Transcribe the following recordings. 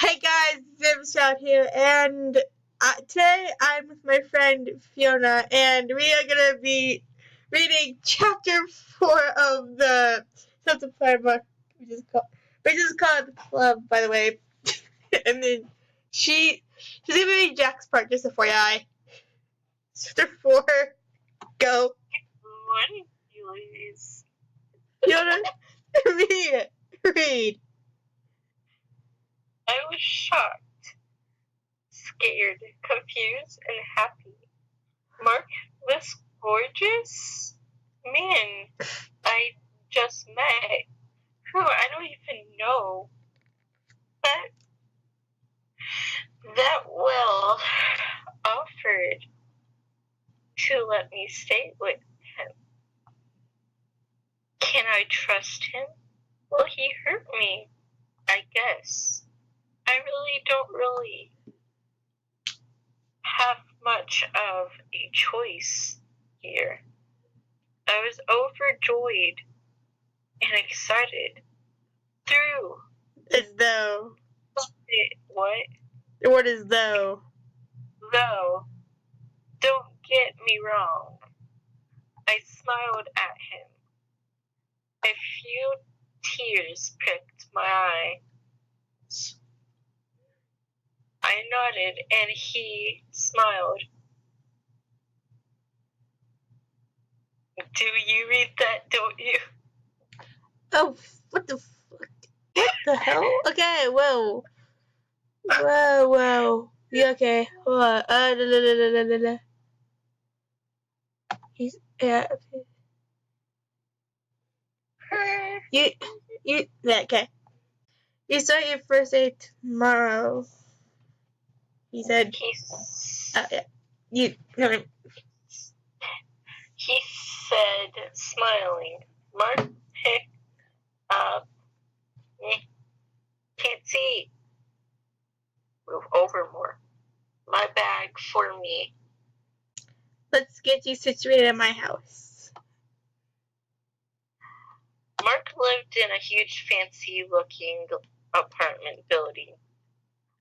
Hey guys, Zim Shout here, and today I'm with my friend Fiona, and we are gonna be reading chapter 4 of the Septiplier book, which is called The Club, by the way. And then she's gonna read Jack's part, just FYI. Chapter 4, go. What you ladies? Fiona, read. I was shocked, scared, confused, and happy. Mark was gorgeous? Man, I just met. Who I don't even know. But that Will offered to let me stay with him. Can I trust him? Will he hurt me? I guess. I don't really have much of a choice here. I was overjoyed and excited. Through As though. what? What is though? Though, don't get me wrong. I smiled at him. A few tears pricked my eyes. I nodded and he smiled. Do you read that, don't you? Oh, what the fuck? What the hell? Okay, whoa. Whoa. You okay? Hold on. He's, yeah, okay. Yeah, okay. You start your first day tomorrow. He said. Yeah. He said, smiling. Mark picked up. Can't see. Move over more. My bag for me. Let's get you situated at my house. Mark lived in a huge, fancy-looking apartment building.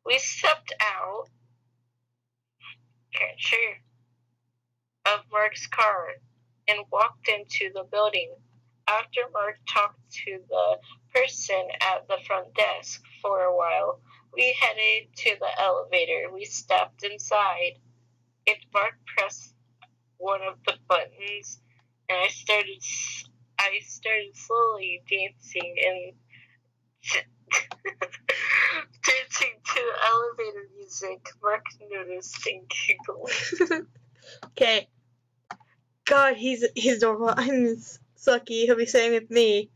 We stepped out of Mark's car and walked into the building. After Mark talked to the person at the front desk for a while, we headed to the elevator. We stepped inside. If Mark pressed one of the buttons, and I started slowly dancing and dancing to elevator music. Mark noticed and giggled. Okay. God, he's adorable. I'm sucky. He'll be staying with me.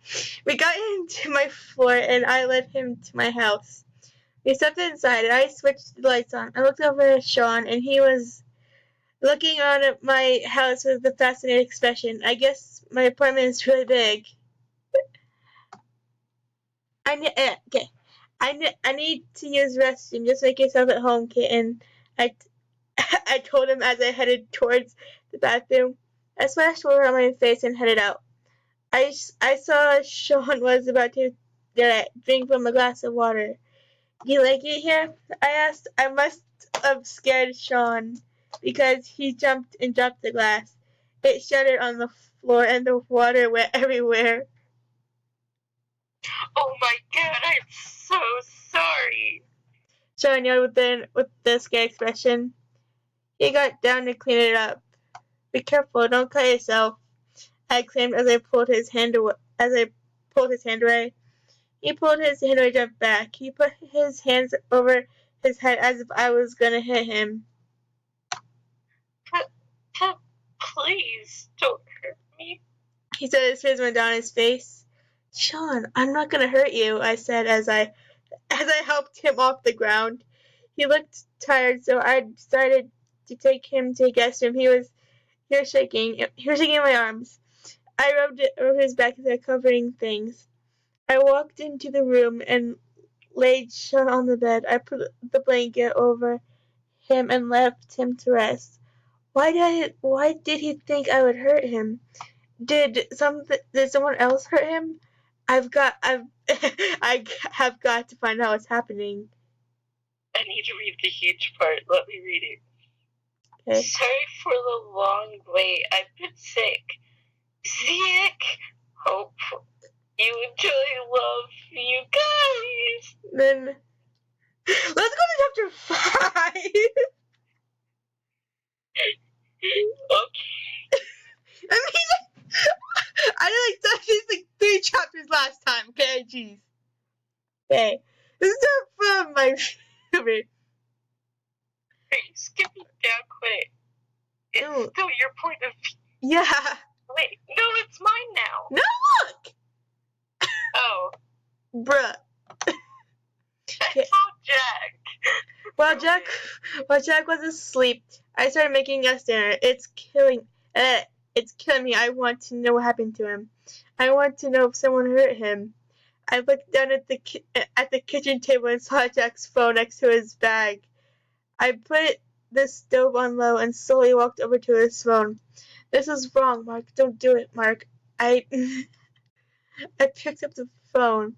We got into my floor, and I led him to my house. We stepped inside, and I switched the lights on. I looked over at Sean, and he was looking on at my house with a fascinated expression. I guess my apartment is really big. I need to use the restroom. Just make yourself at home, kitten. I told him as I headed towards the bathroom. I splashed water on my face and headed out. I saw Sean was about to drink from a glass of water. Do you like it here? I asked. I must have scared Sean because he jumped and dropped the glass. It shattered on the floor and the water went everywhere. Oh my god, I'm so sorry. Sean yelled with the scared expression. He got down to clean it up. Be careful, don't cut yourself, I exclaimed as I pulled his hand away. He pulled his hand away and jumped back. He put his hands over his head as if I was gonna hit him. Please don't hurt me. He said his tears went down his face. Sean, I'm not gonna hurt you, I said as I helped him off the ground. He looked tired, so I decided to take him to the guest room. He was shaking in my arms. I rubbed it over his back with comforting things. I walked into the room and laid Sean on the bed. I put the blanket over him and left him to rest. Why did he think I would hurt him? Did someone else hurt him? I have got to find out what's happening. need to read the huge part. Let me read it. Okay. Sorry for the long wait. I've been sick. Hope you enjoy love, you guys. Then let's go to chapter 5. Okay. I mean, I did like 3 chapters last time. Okay, jeez. Okay, this is from my favorite. Hey, skipping down quick. It's Ew. still your point of view. Yeah. Wait, no, it's mine now. No, look. Oh, Bruh. I Okay. saw Jack. While Jack was asleep, I started making us dinner. It's killing me. I want to know what happened to him. I want to know if someone hurt him. I looked down at the kitchen table and saw Jack's phone next to his bag. I put the stove on low and slowly walked over to his phone. This is wrong, Mark. Don't do it, Mark. I picked up the phone.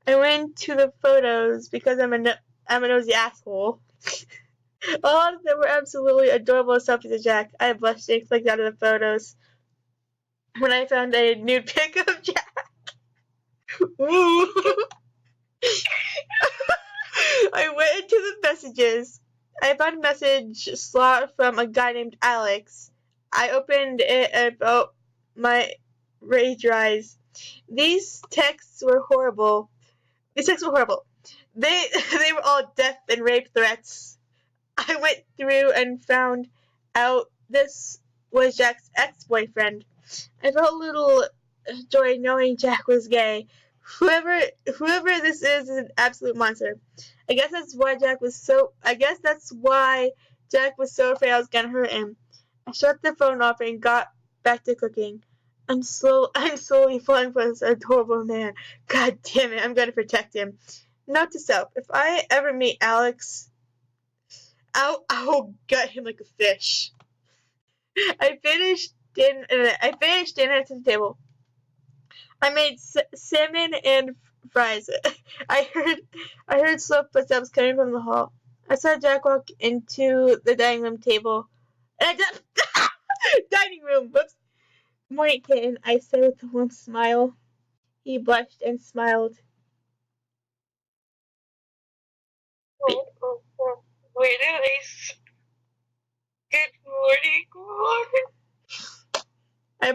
I went to the photos because I'm a nosy asshole. A lot of them were absolutely adorable selfies of Jack. I blushed and clicked out of the photos when I found a nude pic of Jack. Ooh. I went into the messages. I found a message slot from a guy named Alex. I opened it and felt my rage rise. These texts were horrible. They they were all death and rape threats. I went through and found out this was Jack's ex-boyfriend. I felt a little joy knowing Jack was gay. Whoever this is an absolute monster. I guess that's why Jack was so afraid I was gonna hurt him. I shut the phone off and got back to cooking. I'm slowly falling for this adorable man. God damn it, I'm gonna protect him. Note to self, if I ever meet Alex, I'll gut him like a fish. I finished dinner at the table. I made salmon and fries. I heard slow footsteps coming from the hall. I saw Jack walk into the dining room table. Dining room. Whoops. Morning, kitten. I said with a warm smile. He blushed and smiled. Where did I? Good morning, Mark. I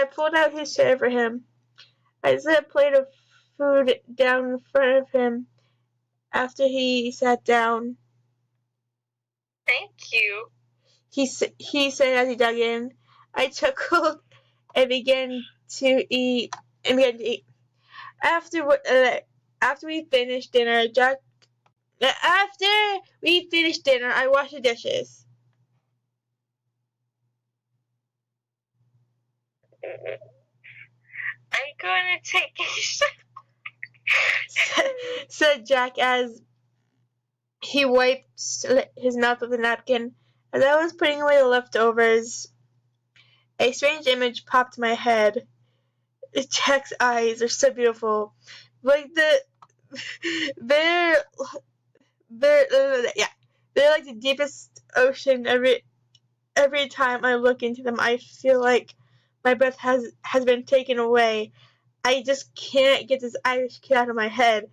pulled out his chair for him. I set a plate of food down in front of him after he sat down. Thank you. He said as he dug in. I chuckled and began to eat. After we finished dinner, I washed the dishes. I'm going to take a said Jack as he wiped his mouth with a napkin. As I was putting away the leftovers, a strange image popped in my head. Jack's eyes are so beautiful. Like they're like the deepest ocean. Every time I look into them, I feel like my breath has been taken away. I just can't get this Irish kid out of my head.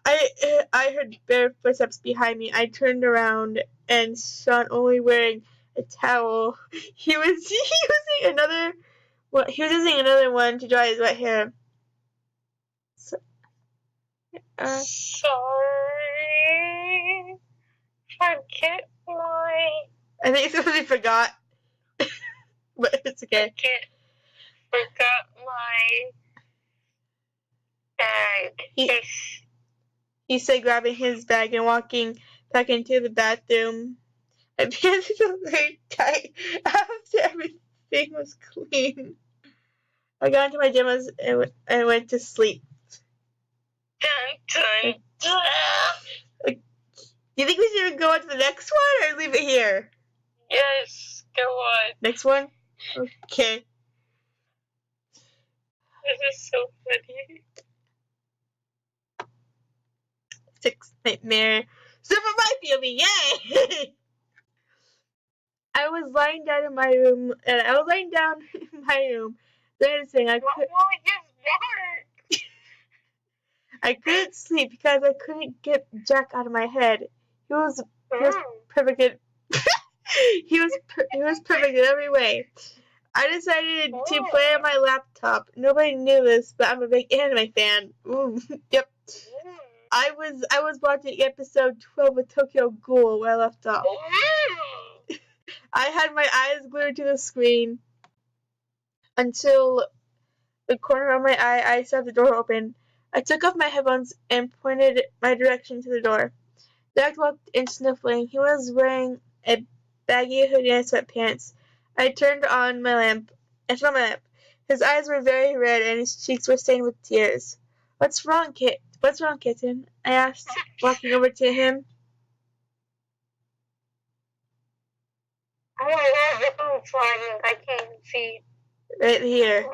I heard bare footsteps behind me. I turned around and Sean only wearing a towel. He was using another one to dry his wet hair. Sorry. Forget my. I think it's because he forgot, but it's okay. Forgot my bag. He said, grabbing his bag and walking back into the bathroom. I began to feel very tight after everything was clean. I got into my pajamas and went to sleep. Dun, dun, dun. Do you think we should go on to the next one or leave it here? Yes, go on. Next one? Okay. This is so funny. Sixth nightmare. So for my POV, yay! I was lying down in my room, and I was lying down in my room. Saying I couldn't sleep because I couldn't get Jack out of my head. He was perfect. He was perfect in every way. I decided to play on my laptop. Nobody knew this, but I'm a big anime fan. Yep. I was watching episode 12 of Tokyo Ghoul where I left off. I had my eyes glued to the screen until the corner of my eye I saw the door open. I took off my headphones and pointed my direction to the door. Jack walked in sniffling. He was wearing a baggy hoodie and sweatpants. I turned on my lamp. His eyes were very red and his cheeks were stained with tears. What's wrong, kitten? I asked, walking over to him. I can't see. Right here.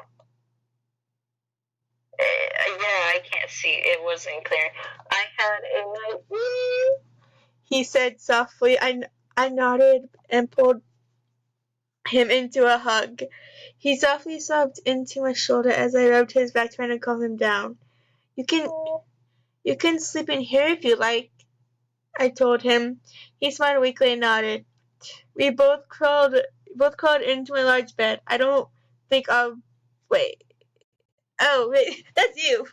Yeah, I can't see. It wasn't clear. I had a night. He said softly. I nodded and pulled him into a hug. He softly sobbed into my shoulder as I rubbed his back trying to calm him down. You can sleep in here if you like, I told him. He smiled weakly and nodded. We both crawled into my large bed. I don't think I'll wait. Oh, wait, that's you.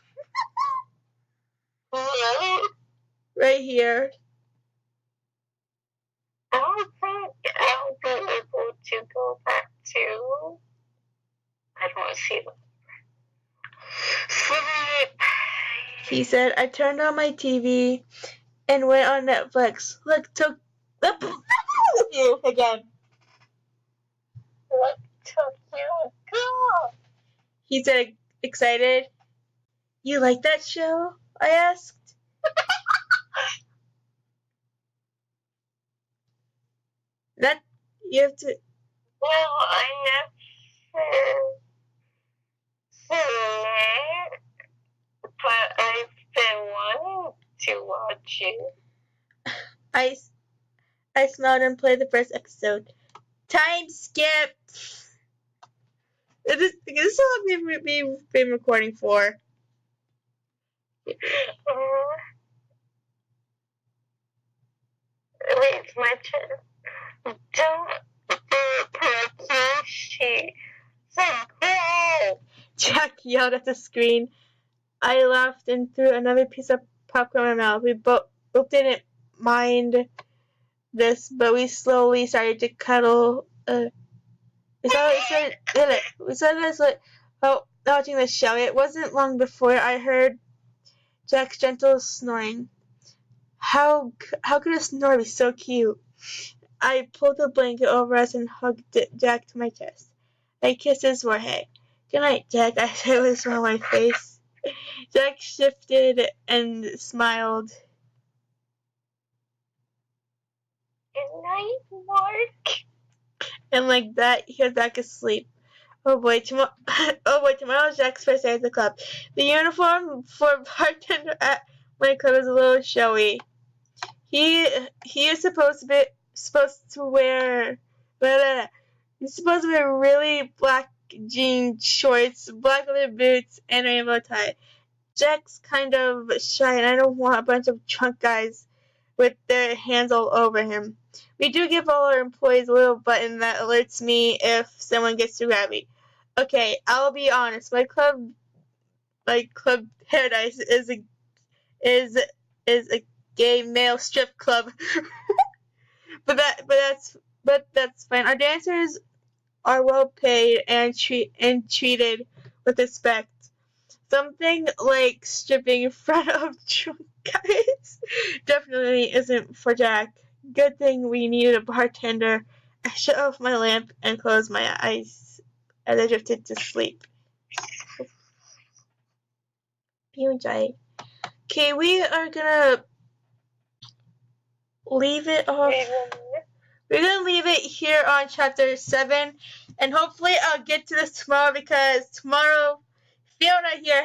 Right here. I don't think I'll be able to go back to. I don't see them. Sleep. He said. I turned on my TV and went on Netflix. Look, you again. What took you go? He said, excited. You like that show? I asked. That you have to. Well, I never seen it, but I've been wanting to watch it. I smiled and played the first episode. Time skip. This is how we've been recording for. Wait, it's my turn. Don't she Jack yelled at the screen. I laughed and threw another piece of popcorn in my mouth. We both didn't mind this, but we slowly started to cuddle. We started watching the show. It wasn't long before I heard Jack's gentle snoring. How could a snore be so cute? I pulled the blanket over us and hugged Jack to my chest. I kissed his forehead. Good night, Jack, I said with a smile on my face. Jack shifted and smiled. Good night, Mark. And like that, he was back asleep. Oh boy, tomorrow's Jack's first day at the club. The uniform for bartender at my club is a little showy. He is supposed to wear really black jean shorts, black leather boots, and a rainbow tie. Jack's kind of shy, and I don't want a bunch of drunk guys with their hands all over him. We do give all our employees a little button that alerts me if someone gets too grabby. Okay, I'll be honest. My club paradise is a gay male strip club. but that's fine. Our dancers are well paid and treated with respect. Something like stripping in front of drunk guys definitely isn't for Jack. Good thing we needed a bartender. I shut off my lamp and closed my eyes as I drifted to sleep. Okay, we are gonna leave it off. We're gonna leave it here on chapter 7, and hopefully I'll get to this tomorrow because tomorrow Fiona here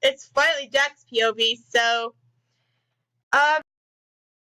it's finally Jack's POV, so